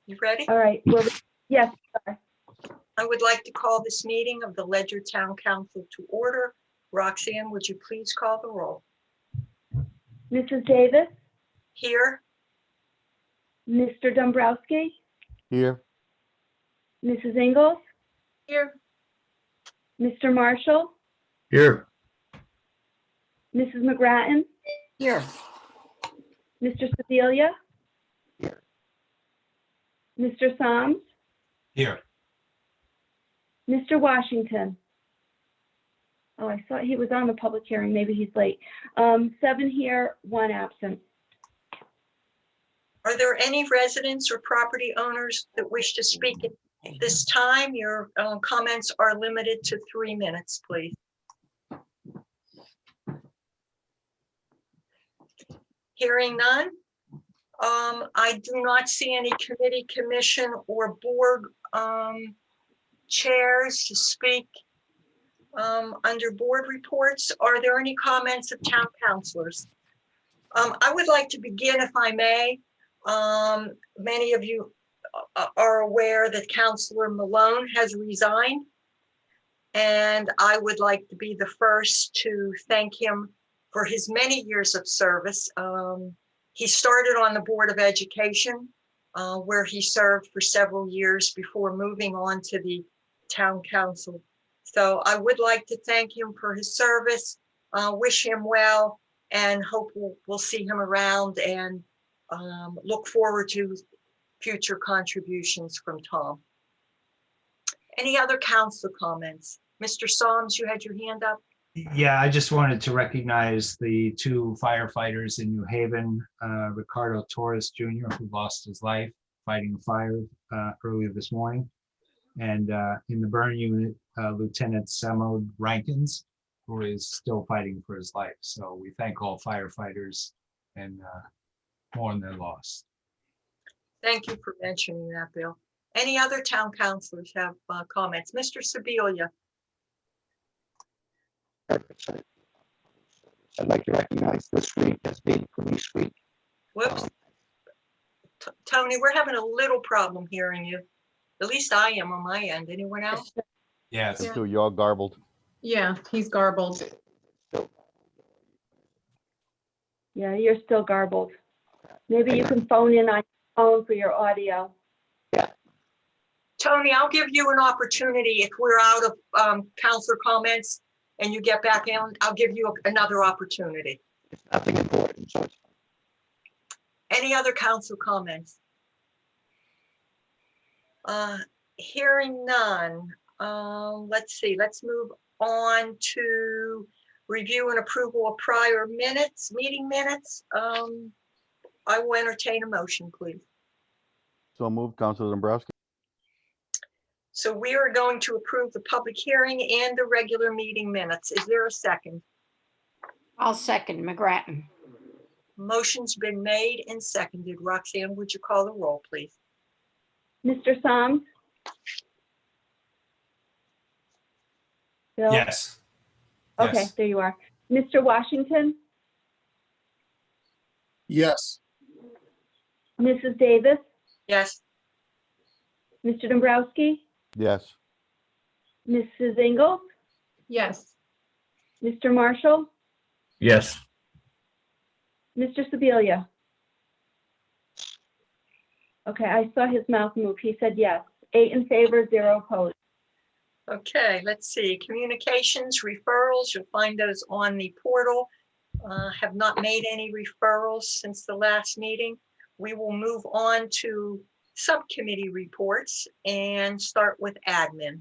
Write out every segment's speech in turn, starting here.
You ready? All right. Yes. Sorry. I would like to call this meeting of the Ledyard Town Council to order. Roxanne, would you please call the roll? Mrs. Davis, Here. Mr. Dombrowski, Here. Mrs. Ingles, Here. Mr. Marshall, Here. Mrs. McGrattan, Here. Mr. Sebelia, Here. Mr. Soms, Here. Mr. Washington. Oh, I thought he was on the public hearing. Maybe he's late. 7 here, 1 absent. Are there any residents or property owners that wish to speak at this time? Your comments are limited to 3 minutes, please. Hearing none. I do not see any committee, commission, or board chairs to speak under board reports. Are there any comments of town councilors? I would like to begin, if I may. Many of you are aware that Councilor Malone has resigned. And I would like to be the first to thank him for his many years of service. He started on the Board of Education, where he served for several years before moving on to the town council. So I would like to thank him for his service, wish him well, and hope we'll see him around, and look forward to future contributions from Tom. Any other council comments? Mr. Soms, you had your hand up. Yeah, I just wanted to recognize the 2 firefighters in New Haven, Ricardo Torres Jr., who lost his life fighting a fire earlier this morning. And in the burn unit, Lieutenant Samod Rankins, who is still fighting for his life. So we thank all firefighters and mourn their loss. Thank you for mentioning that, Bill. Any other town councilors have comments? Mr. Sebelia. I'd like to recognize this week as being Police Week. Whoops. Tony, we're having a little problem hearing you. At least I am on my end. Anyone else? Yes. So you're all garbled. Yeah, he's garbled. Yeah, you're still garbled. Maybe you can phone in on your phone for your audio. Tony, I'll give you an opportunity if we're out of councilor comments and you get back in, I'll give you another opportunity. It's nothing important, so it's Any other council comments? Hearing none. Let's see, let's move on to review and approval of prior minutes, meeting minutes. I will entertain a motion, please. so moved, Councilor Dombrowski. So we are going to approve the public hearing and the regular meeting minutes. Is there a second? I'll second McGrattan. Motion's been made and seconded. Roxanne, would you call the roll, please? Mr. Soms? Bill? Yes. Okay, Yes. there you are. Mr. Washington? Yes. Mrs. Davis? Yes. Mr. Dombrowski? Yes. Mrs. Ingles? Yes. Mr. Marshall? Yes. Mr. Sebelia? Okay, I saw his mouth move. He said yes. 8 in favor, 0 opposed. Okay, let's see. Communications, referrals, you'll find those on the portal. Have not made any referrals since the last meeting. We will move on to subcommittee reports and start with admin.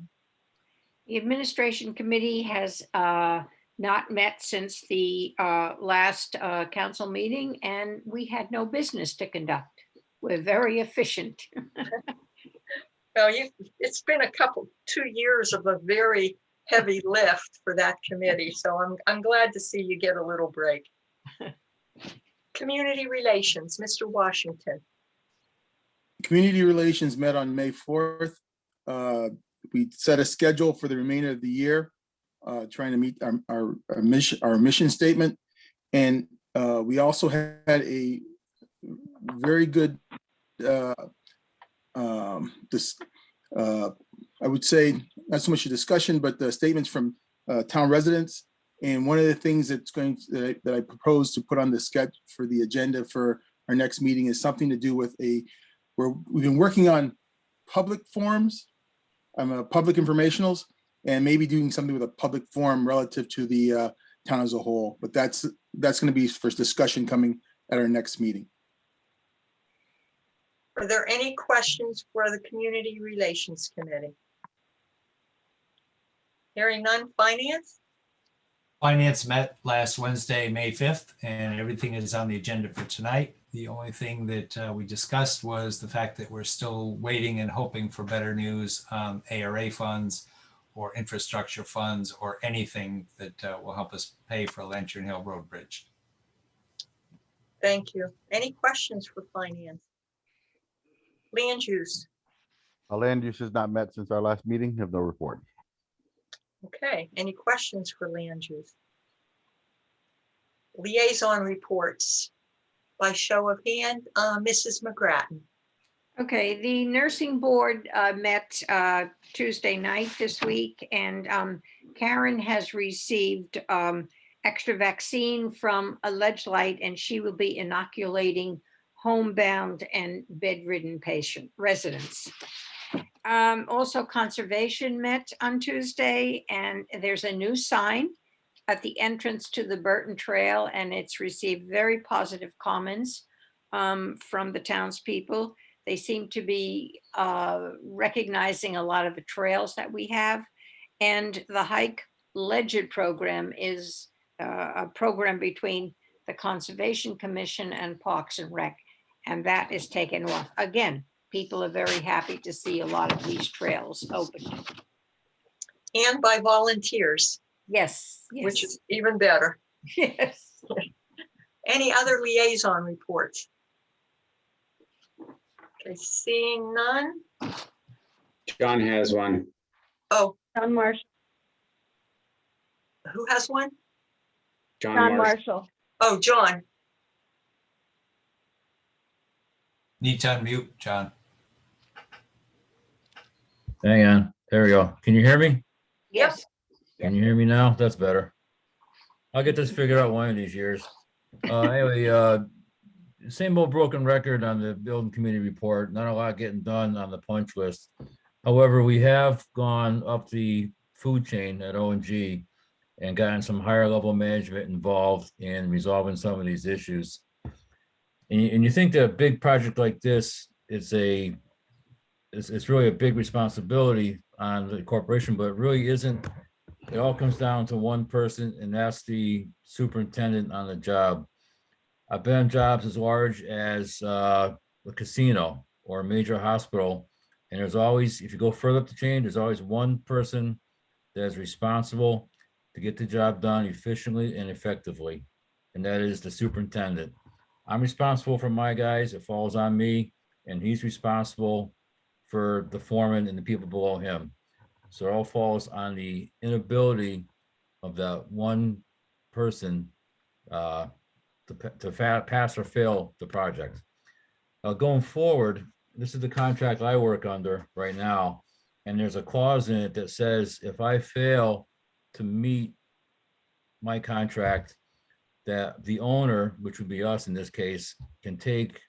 The administration committee has not met since the last council meeting, and we had no business to conduct. We're very efficient. Well, it's been 2 years of a very heavy lift for that committee, so I'm glad to see you get a little break. Community relations, Mr. Washington. Community Relations met on May 4th. We set a schedule for the remainder of the year, trying to meet our mission statement. And we also had a very good this, I would say, not so much a discussion, but the statements from town residents. And one of the things that I propose to put on the sketch for the agenda for our next meeting is something to do with where we've been working on public forums, public informationals, and maybe doing something with a public forum relative to the town as a whole. But that's going to be for discussion coming at our next meeting. Are there any questions for the Community Relations Committee? Hearing none. Finance? Finance met last Wednesday, May 5th, and everything is on the agenda for tonight. The only thing that we discussed was the fact that we're still waiting and hoping for better news on ARA funds or infrastructure funds or anything that will help us pay for Lantern Hill Road Bridge. Thank you. Any questions for finance? Land use. Land use has not met since our last meeting. Have no report. Okay, any questions for land use? Liaison reports. By show of hand, Mrs. McGrattan. Okay, the nursing board met Tuesday night this week, and Karen has received extra vaccine from a Ledyard, and she will be inoculating homebound and bedridden residents. Also, conservation met on Tuesday, and there's a new sign at the entrance to the Burton Trail, and it's received very positive comments from the townspeople. They seem to be recognizing a lot of the trails that we have. And the Hike Ledyard program is a program between the Conservation Commission and Parks and Rec, and that is taken off. Again, people are very happy to see a lot of these trails open. And by volunteers, Yes, which yes, is even better. yes. Any other liaison reports? Okay, seeing none. John has one. Oh, John Marshall. who has one? John John Marsh. Marshall. Oh, John. Need to unmute, John. Hang on, there we go. Can you hear me? Yes. Can you hear me now? That's better. I'll get this figured out one of these years. Anyway, same old broken record on the building committee report. Not a lot getting done on the punch list. However, we have gone up the food chain at O&G and gotten some higher level management involved in resolving some of these issues. And you think that a big project like this is it's really a big responsibility on the corporation, but it really isn't. It all comes down to one person, and that's the superintendent on the job. I've been on jobs as large as a casino or a major hospital, and there's always, if you go further up the chain, there's always one person that is responsible to get the job done efficiently and effectively, and that is the superintendent. I'm responsible for my guys, it falls on me, and he's responsible for the foreman and the people below him. So it all falls on the inability of that one person to pass or fail the project. Going forward, this is the contract I work under right now, and there's a clause in it that says if I fail to meet my contract, that the owner, which would be us in this case, can take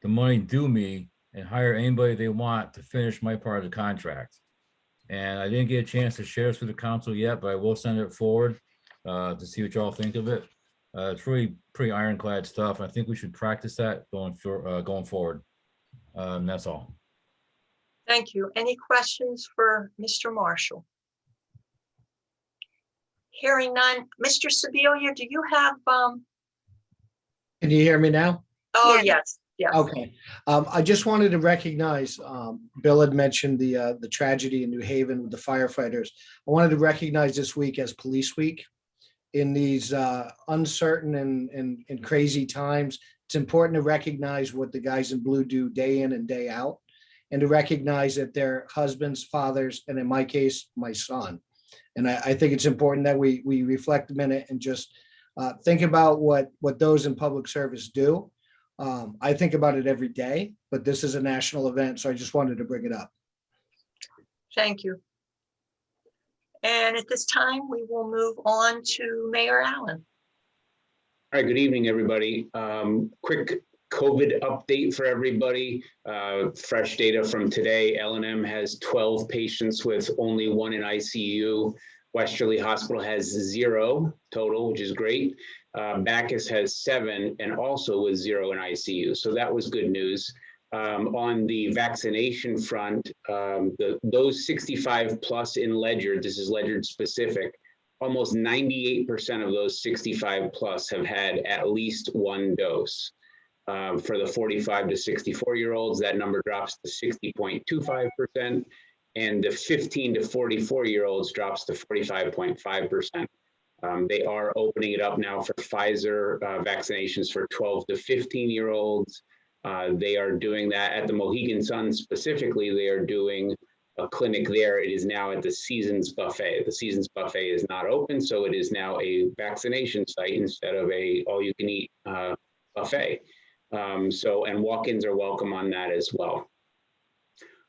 the money due me and hire anybody they want to finish my part of the contract. And I didn't get a chance to share this with the council yet, but I will send it forward to see what y'all think of it. It's really pretty ironclad stuff. I think we should practice that going forward. That's all. Thank you. Any questions for Mr. Marshall? Hearing none. Mr. Sebelia, do you have, Can you hear me now? oh, Yeah. yes, yes. Okay. I just wanted to recognize, Bill had mentioned the tragedy in New Haven with the firefighters. I wanted to recognize this week as Police Week. In these uncertain and crazy times, it's important to recognize what the guys in blue do day in and day out, and to recognize that they're husbands, fathers, and in my case, my son. And I think it's important that we reflect a minute and just think about what those in public service do. I think about it every day, but this is a national event, so I just wanted to bring it up. Thank you. And at this time, we will move on to Mayor Allen. All right, good evening, everybody. Quick COVID update for everybody. Fresh data from today, L&M has 12 patients with only 1 in ICU. Westerly Hospital has 0 total, which is great. Bacchus has 7 and also with 0 in ICU. So that was good news. On the vaccination front, those 65 plus in Ledyard, this is Ledyard specific, almost 98% of those 65 plus have had at least 1 dose. For the 45 to 64-year-olds, that number drops to 60.25%, and the 15 to 44-year-olds drops to 45.5%. They are opening it up now for Pfizer vaccinations for 12 to 15-year-olds. They are doing that at the Mohegan Sun specifically. They are doing a clinic there. It is now at the Seasons Buffet. The Seasons Buffet is not open, so it is now a vaccination site instead of a all-you-can-eat buffet. And walk-ins are welcome on that as well.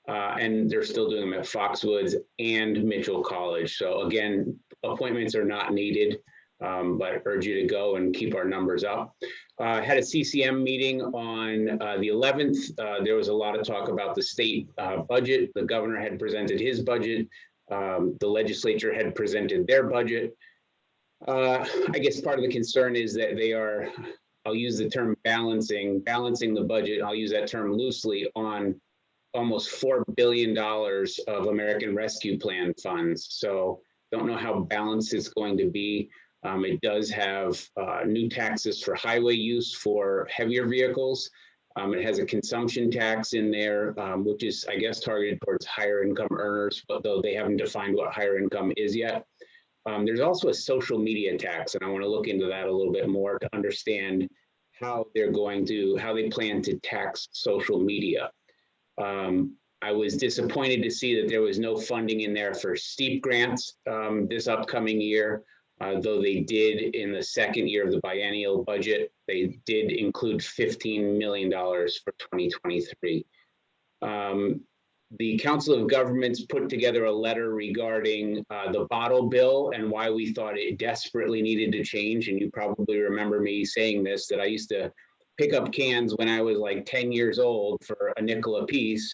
And they're still doing them at Foxwoods and Mitchell College. So again, appointments are not needed, but I urge you to go and keep our numbers up. Had a CCM meeting on the 11th. There was a lot of talk about the state budget. The governor had presented his budget. The legislature had presented their budget. I guess part of the concern is that they are, I'll use the term balancing the budget. I'll use that term loosely on almost $4 billion of American Rescue Plan funds. So don't know how balanced it's going to be. It does have new taxes for highway use for heavier vehicles. It has a consumption tax in there, which is, I guess, targeted towards higher income earners, but though they haven't defined what higher income is yet. There's also a social media tax, and I want to look into that a little bit more to understand how they plan to tax social media. I was disappointed to see that there was no funding in there for STEEP grants this upcoming year, though they did in the second year of the biennial budget. They did include $15 million for 2023. The Council of Governments put together a letter regarding the bottle bill and why we thought it desperately needed to change. And you probably remember me saying this, that I used to pick up cans when I was like 10 years old for a nickel a piece.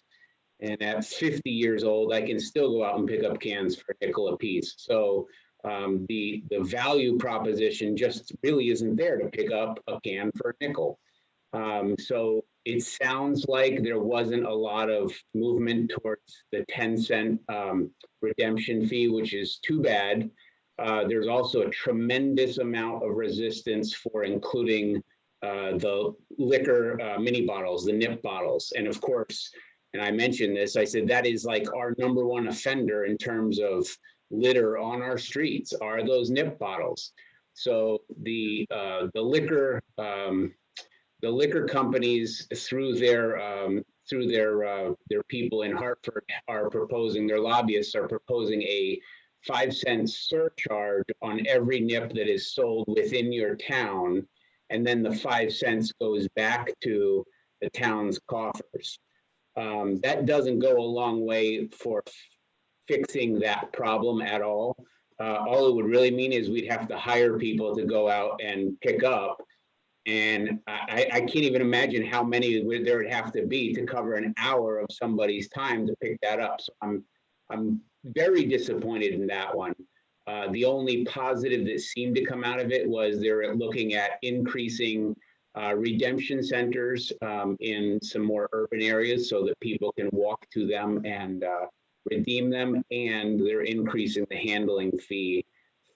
And at 50 years old, I can still go out and pick up cans for a nickel a piece. So the value proposition just really isn't there to pick up a can for a nickel. So it sounds like there wasn't a lot of movement towards the 10-cent redemption fee, which is too bad. There's also a tremendous amount of resistance for including the liquor mini bottles, the nip bottles. And of course, and I mentioned this, I said that is like our #1 offender in terms of litter on our streets are those nip bottles. So the liquor companies through their people in Hartford are proposing, their lobbyists are proposing a 5-cent surcharge on every nip that is sold within your town. And then the 5 cents goes back to the town's coffers. That doesn't go a long way for fixing that problem at all. All it would really mean is we'd have to hire people to go out and pick up. And I can't even imagine how many there would have to be to cover an hour of somebody's time to pick that up. So I'm very disappointed in that one. The only positive that seemed to come out of it was they're looking at increasing redemption centers in some more urban areas so that people can walk to them and redeem them, and they're increasing the handling fee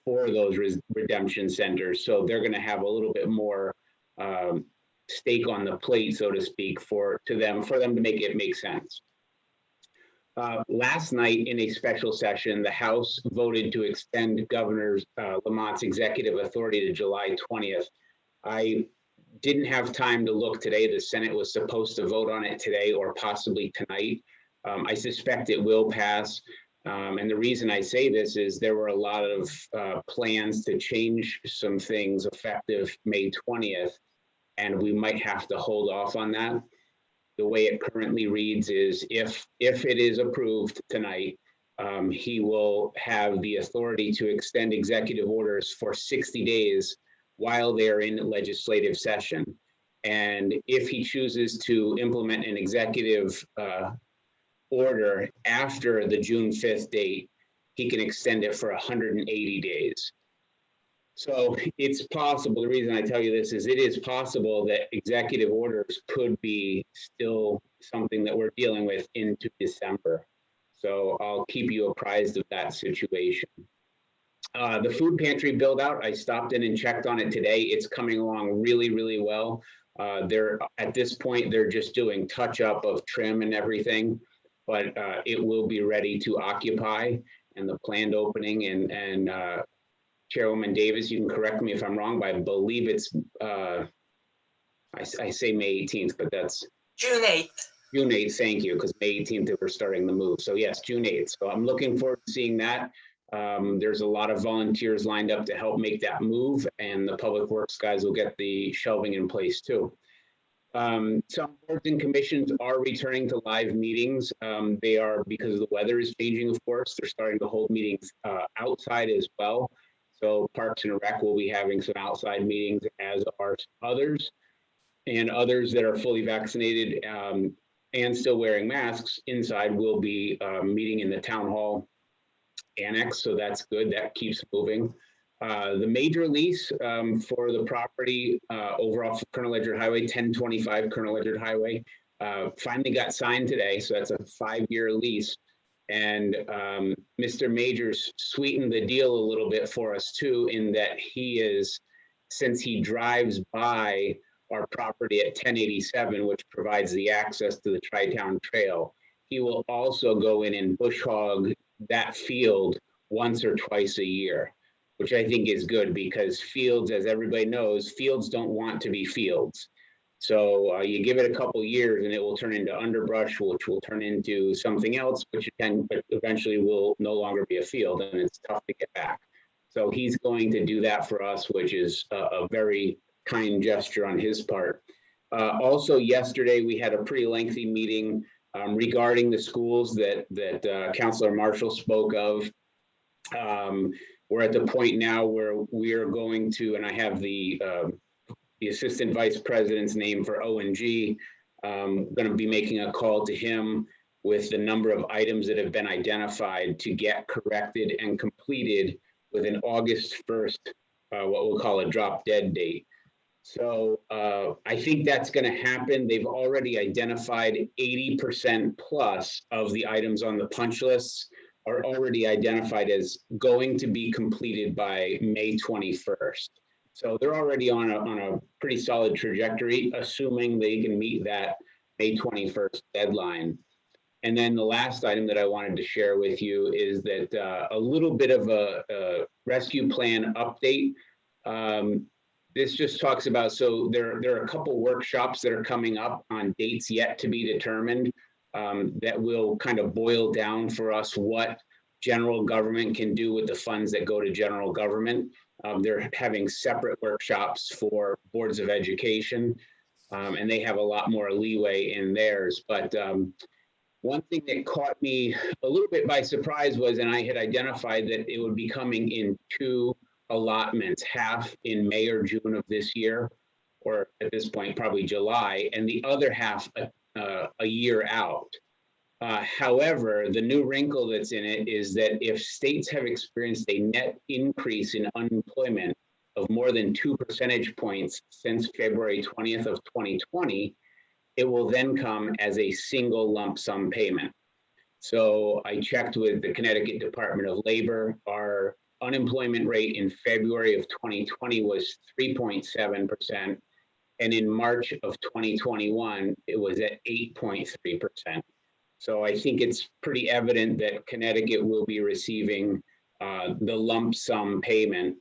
for those redemption centers. So they're going to have a little bit more stake on the plate, so to speak, for them to make it make sense. Last night in a special session, the House voted to extend Governor Lamont's executive authority to July 20th. I didn't have time to look today. The Senate was supposed to vote on it today or possibly tonight. I suspect it will pass. And the reason I say this is there were a lot of plans to change some things effective May 20th. and we might have to hold off on that. The way it currently reads is if it is approved tonight, he will have the authority to extend executive orders for 60 days while they're in legislative session. And if he chooses to implement an executive order after the June 5th date, he can extend it for 180 days. So it's possible, the reason I tell you this is it is possible that executive orders could be still something that we're dealing with into December. So I'll keep you apprised of that situation. The food pantry build out, I stopped in and checked on it today. It's coming along really, really well. They're at this point, they're just doing touch up of trim and everything, but it will be ready to occupy, and the planned opening and Chairwoman Davis, you can correct me if I'm wrong, but I believe it's, I say May 18th, but that's June 8th. June 8th, thank you, because May 18th, we're starting the move. So yes, June 8th. So I'm looking forward to seeing that. There's a lot of volunteers lined up to help make that move, and the public works guys will get the shelving in place too. Some boards and commissions are returning to live meetings. They are, because the weather is changing, of course, they're starting to hold meetings outside as well. So Parks and Rec will be having some outside meetings, as are others, and others that are fully vaccinated and still wearing masks inside will be meeting in the town hall annex. So that's good. That keeps moving. The major lease for the property overall for Colonel Ledyard Highway, 1025 Colonel Ledyard Highway, finally got signed today. So that's a 5-year lease. And Mr. Majors sweetened the deal a little bit for us too, in that he is, since he drives by our property at 1087, which provides the access to the Tri-Town Trail, he will also go in and bush hog that field once or twice a year, which I think is good, because fields, as everybody knows, fields don't want to be fields. So you give it a couple years and it will turn into underbrush, which will turn into something else, which eventually will no longer be a field, and it's tough to get back. So he's going to do that for us, which is a very kind gesture on his part. Also yesterday, we had a pretty lengthy meeting regarding the schools that Councilor Marshall spoke of. We're at the point now where we are going to, and I have the Assistant Vice President's name for O&G, going to be making a call to him with the number of items that have been identified to get corrected and completed with an August 1st, what we'll call a drop dead date. So I think that's going to happen. They've already identified 80% plus of the items on the punch lists are already identified as going to be completed by May 21st. So they're already on a pretty solid trajectory, assuming they can meet that May 21st deadline. And then the last item that I wanted to share with you is that a little bit of a rescue plan update. This just talks about, so there are a couple workshops that are coming up on dates yet to be determined that will kind of boil down for us what general government can do with the funds that go to general government. They're having separate workshops for boards of education, and they have a lot more leeway in theirs. But one thing that caught me a little bit by surprise was, and I had identified that it would be coming in 2 allotments, half in May or June of this year, or at this point, probably July, and the other half a year out. However, the new wrinkle that's in it is that if states have experienced a net increase in unemployment of more than 2 percentage points since February 20th of 2020, it will then come as a single lump sum payment. So I checked with the Connecticut Department of Labor. Our unemployment rate in February of 2020 was 3.7%. And in March of 2021, it was at 8.3%. So I think it's pretty evident that Connecticut will be receiving the lump sum payment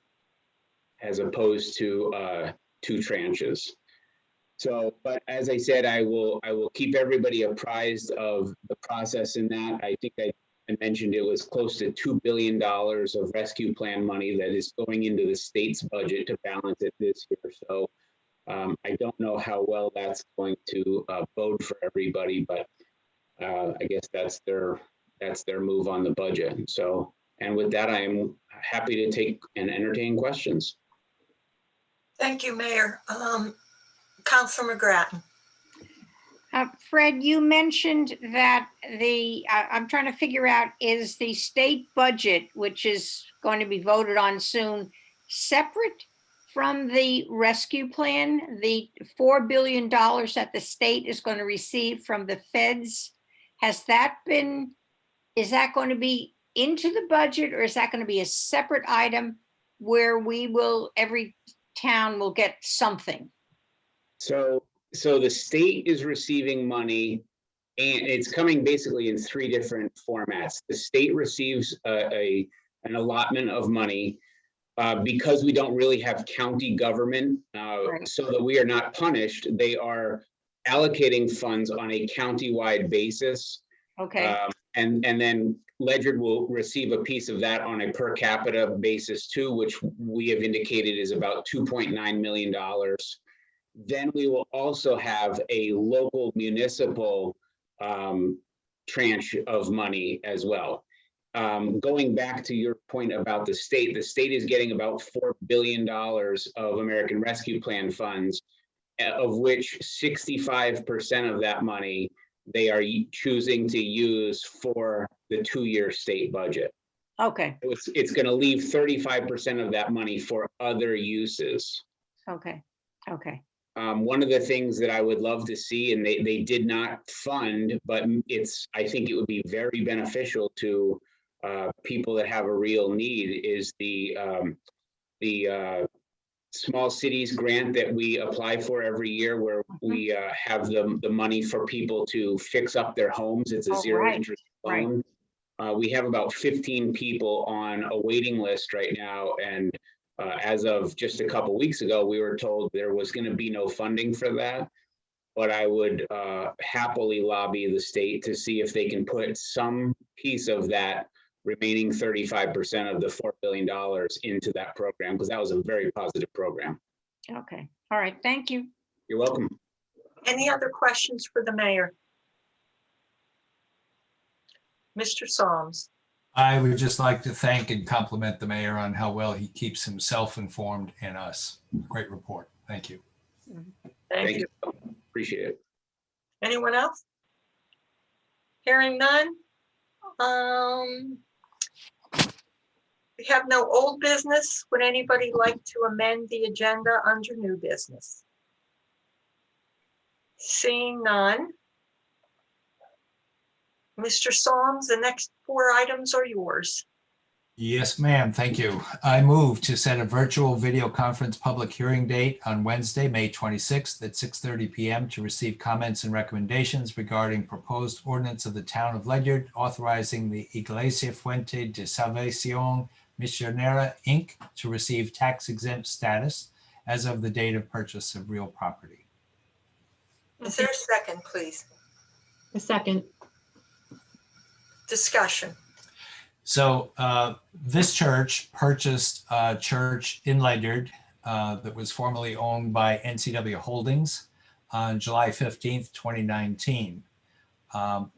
as opposed to 2 tranches. So, but as I said, I will keep everybody apprised of the process in that. I think I mentioned it was close to $2 billion of rescue plan money that is going into the state's budget to balance it this year. So I don't know how well that's going to bode for everybody, but I guess that's their move on the budget. So, and with that, I am happy to take and entertain questions. Thank you, Mayor. Councilor McGrattan. Fred, you mentioned that I'm trying to figure out, is the state budget, which is going to be voted on soon, separate from the rescue plan? The $4 billion that the state is going to receive from the feds, is that going to be into the budget, or is that going to be a separate item where every town will get something? So the state is receiving money, and it's coming basically in three different formats. The state receives an allotment of money because we don't really have county government, Right. so that we are not punished. They are allocating funds on a county-wide basis. Okay, And then Ledyard will receive a piece of that on a per capita basis too, which we have indicated is about $2.9 million. Then we will also have a local municipal tranche of money as well. Going back to your point about the state is getting about $4 billion of American Rescue Plan funds, of which 65% of that money they are choosing to use for the 2-year state budget. okay, It's going to leave 35% of that money for other uses. okay. One of the things that I would love to see, and they did not fund, but I think it would be very beneficial to people that have a real need, is the small cities grant that we apply for every year, where we have the money for people to fix up their homes. It's a zero interest loan. We have about 15 people on a waiting list right now, and as of just a couple weeks ago, we were told there was going to be no funding for that. But I would happily lobby the state to see if they can put some piece of that remaining 35% of the $4 billion into that program, because that was a very positive program. Okay, all right, thank you. You're welcome. Any other questions for the mayor? Mr. Psalms. I would just like to thank and compliment the mayor on how well he keeps himself informed and us. Great report. Thank you. Thank you. Appreciate it. Anyone else? Hearing none. We have no old business. Would anybody like to amend the agenda under new business? Seeing none. Mr. Psalms, the next 4 items are yours. Yes, ma'am. Thank you. I move to set a virtual video conference public hearing date on Wednesday, May 26th at 6:30 p.m. to receive comments and recommendations regarding proposed ordinance of the town of Ledyard authorizing the Iglesia Fuente de Salvación Misionera, Inc. to receive tax exempt status as of the date of purchase of real property. Is there a second, please? A second. Discussion. So this church purchased a church in Ledyard that was formerly owned by NCW Holdings on July 15th, 2019.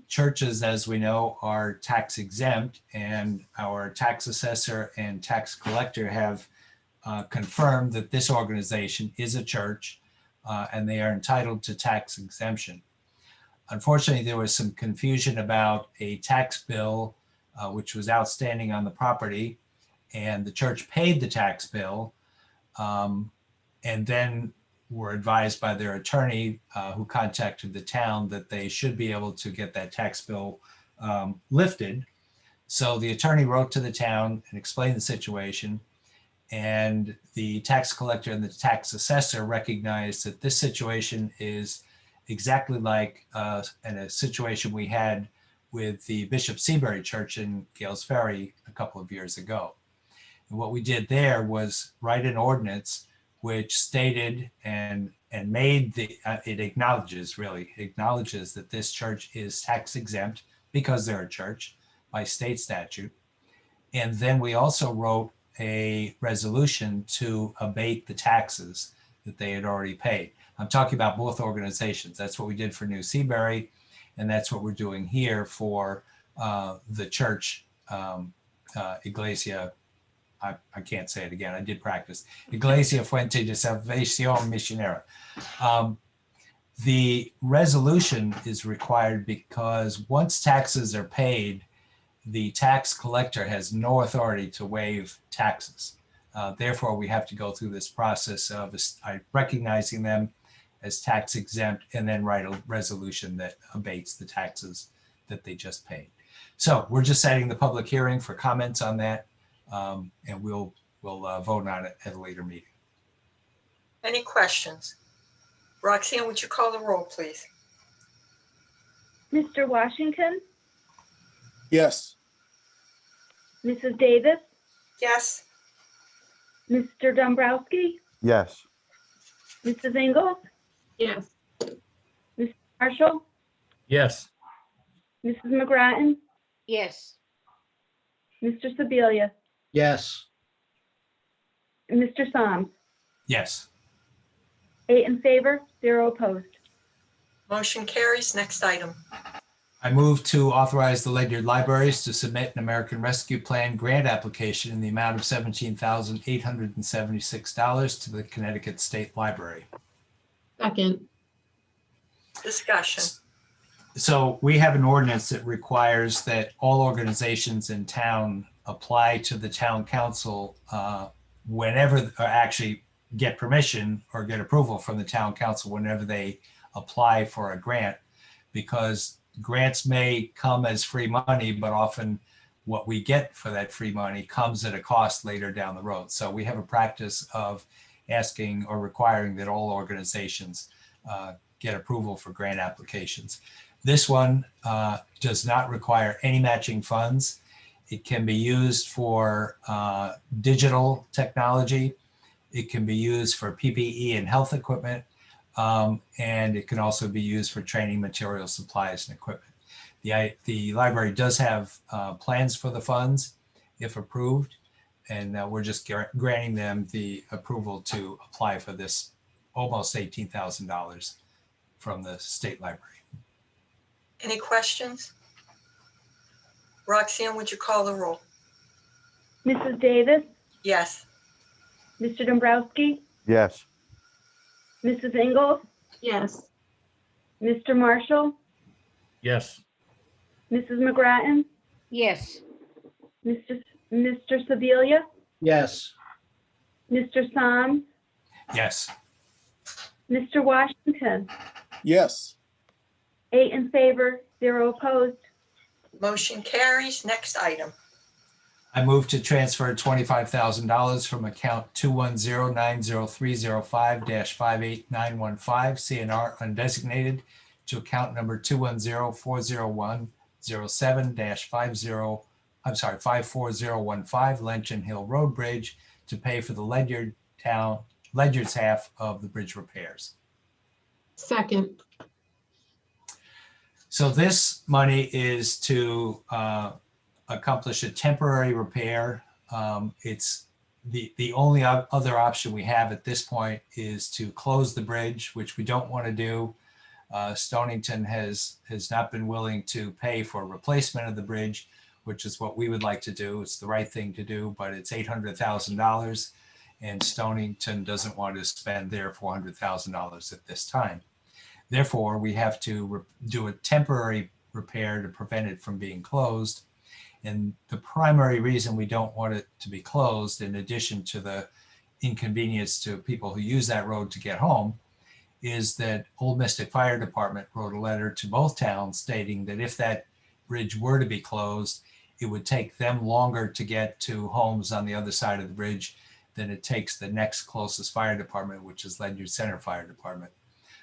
Churches, as we know, are tax exempt, and our tax assessor and tax collector have confirmed that this organization is a church and they are entitled to tax exemption. Unfortunately, there was some confusion about a tax bill which was outstanding on the property, and the church paid the tax bill and then were advised by their attorney who contacted the town that they should be able to get that tax bill lifted. So the attorney wrote to the town and explained the situation, and the tax collector and the tax assessor recognized that this situation is exactly like in a situation we had with the Bishop Seabury Church in Gales Ferry a couple of years ago. And what we did there was write an ordinance which stated and made it acknowledges that this church is tax exempt because they're a church by state statute. And then we also wrote a resolution to abate the taxes that they had already paid. I'm talking about both organizations. That's what we did for New Seabury, and that's what we're doing here for the church, Iglesia. I can't say it again. I did practice. Iglesia Fuente de Salvación Misionera. The resolution is required because once taxes are paid, the tax collector has no authority to waive taxes. Therefore, we have to go through this process of recognizing them as tax exempt and then write a resolution that abates the taxes that they just paid. So we're just setting the public hearing for comments on that, and we'll vote on it at a later meeting. Any questions? Roxanne, would you call the roll, please? Mr. Washington, Yes. Mrs. Davis, Yes. Mr. Dombrowski, Yes. Mrs. Ingles, Yes. Mr. Marshall, Yes. Mrs. McGrattan, yes, Mr. Sebelia, yes, and Mr. Soms. Yes. 8 in favor, 0 opposed. Motion carries. Next item. I move to authorize the Ledyard Libraries to submit an American Rescue Plan grant application in the amount of $17,876 to the Connecticut State Library. Second. Discussion. So we have an ordinance that requires that all organizations in town apply to the town council whenever, or actually get permission or get approval from the town council whenever they apply for a grant, because grants may come as free money, but often what we get for that free money comes at a cost later down the road. So we have a practice of asking or requiring that all organizations get approval for grant applications. This one does not require any matching funds. It can be used for digital technology. It can be used for PPE and health equipment. And it can also be used for training materials, supplies, and equipment. The library does have plans for the funds if approved, and we're just granting them the approval to apply for this almost $18,000 from the state library. Any questions? Roxanne, would you call the roll? Mrs. Davis, Yes. Mr. Dombrowski, Yes. Mrs. Ingles, Yes. Mr. Marshall, Yes. Mrs. McGrattan, yes, Mr. Sebelia, yes, Mr. Soms, Yes. Mr. Washington. Yes. 8 in favor, 0 opposed. Motion carries. Next item. I move to transfer $25,000 from account 210-90305-58915 CNR Undesignated to account number 210-40107-50, 5415 Lynch Hill Road Bridge to pay for the Ledyard's half of the bridge repairs. Second. So this money is to accomplish a temporary repair. It's the only other option we have at this point is to close the bridge, which we don't want to do. Stonington has not been willing to pay for replacement of the bridge, which is what we would like to do. It's the right thing to do, but it's $800,000, and Stonington doesn't want to spend their $400,000 at this time. Therefore, we have to do a temporary repair to prevent it from being closed. And the primary reason we don't want it to be closed, in addition to the inconvenience to people who use that road to get home, is that Old Mystic Fire Department wrote a letter to both towns stating that if that bridge were to be closed, it would take them longer to get to homes on the other side of the bridge than it takes the next closest fire department, which is Ledyard Center Fire Department.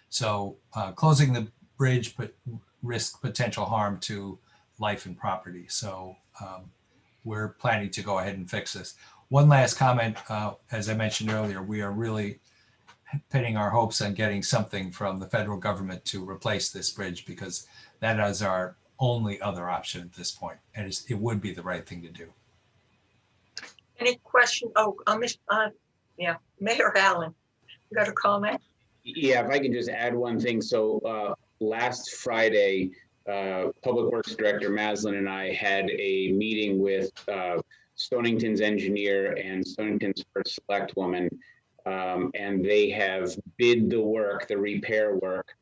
So closing the bridge risks potential harm to life and property. So we're planning to go ahead and fix this. One last comment, as I mentioned earlier, we are really pinning our hopes on getting something from the federal government to replace this bridge, because that is our only other option at this point, and it would be the right thing to do. Any question? Oh, Mayor Allen. You got a comment? Yeah, if I can just add one thing. So last Friday, Public Works Director Maslin and I had a meeting with Stonington's engineer and Stonington's first select woman. And they have bid the work, the repair work.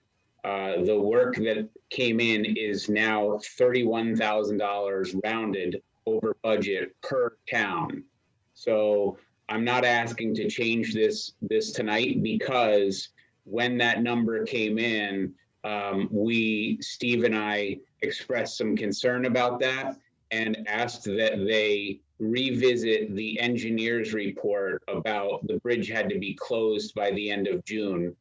The work that came in is now $31,000 rounded over budget per town. So I'm not asking to change this tonight, because when that number came in, Steve and I expressed some concern about that and asked that they revisit the engineer's report about the bridge had to be closed by the end of June.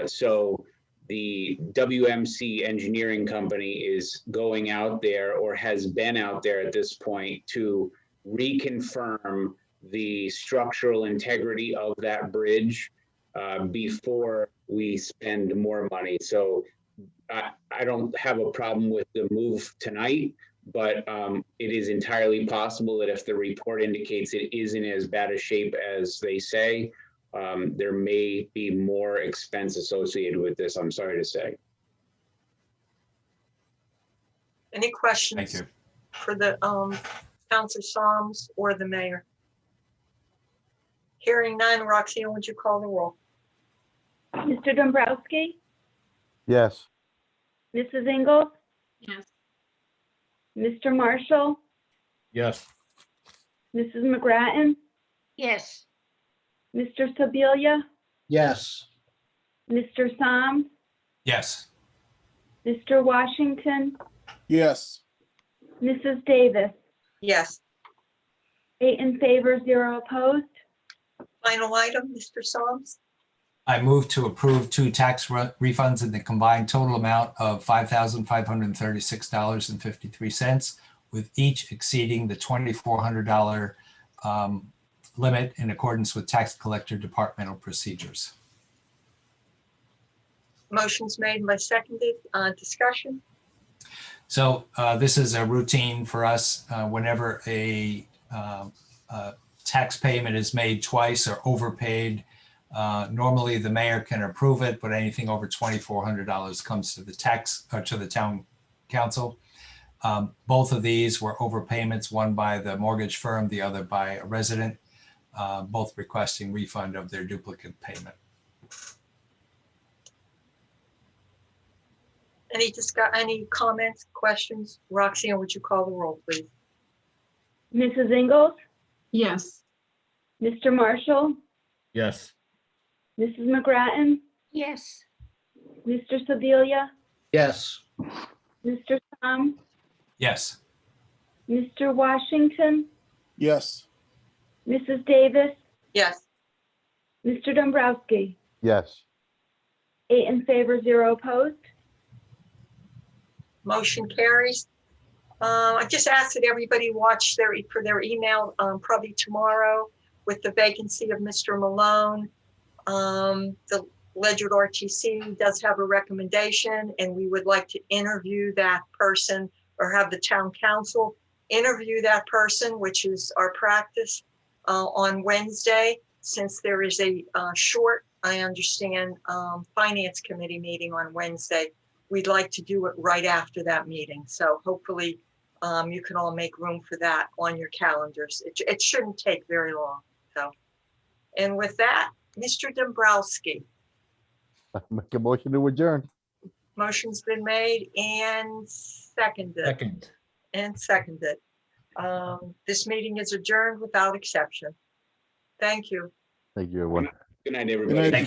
So the WMC engineering company is going out there, or has been out there at this point, to reconfirm the structural integrity of that bridge before we spend more money. So I don't have a problem with the move tonight, but it is entirely possible that if the report indicates it isn't as bad a shape as they say, there may be more expense associated with this, I'm sorry to say. Any questions? Thank you. For the Counselor Psalms or the mayor? Hearing none, Roxanne, would you call the roll? Mr. Dombrowski, Yes. Mrs. Ingles, Yes. Mr. Marshall, Yes. Mrs. McGrattan, Yes. Mr. Sebelia, Yes. Mr. Psalms, Yes. Mr. Washington, Yes. Mrs. Davis. Yes. 8 in favor, 0 opposed. Final item, Mr. Psalms? I move to approve 2 tax refunds in the combined total amount of $5,536.53, with each exceeding the $2,400 limit in accordance with tax collector departmental procedures. Motion's made by seconded. Discussion? So this is a routine for us whenever a tax payment is made twice or overpaid. Normally the mayor can approve it, but anything over $2,400 comes to the to the town council. Both of these were overpayments, one by the mortgage firm, the other by a resident, both requesting refund of their duplicate payment. Any comments, questions? Roxanne, would you call the roll, please? Mrs. Ingles, Yes. Mr. Marshall, Yes. Mrs. McGrattan, Yes. Mr. Sebelia, Yes. Mr. Psalms, Yes. Mr. Washington, Yes. Mrs. Davis, Yes. Mr. Dombrowski. Yes. 8 in favor, 0 opposed. Motion carries. I just asked that everybody watch for their email probably tomorrow with the vacancy of Mr. Malone. The Ledyard RTC does have a recommendation, and we would like to interview that person, or have the town council interview that person, which is our practice on Wednesday, since there is a short, I understand, finance committee meeting on Wednesday. We'd like to do it right after that meeting. So hopefully you can all make room for that on your calendars. It shouldn't take very long. So, and with that, Mr. Dombrowski, Make a motion to adjourn. motion's been made and seconded. Second. This meeting is adjourned without exception. Thank you. Thank you, everyone. Good night, Good everybody. night.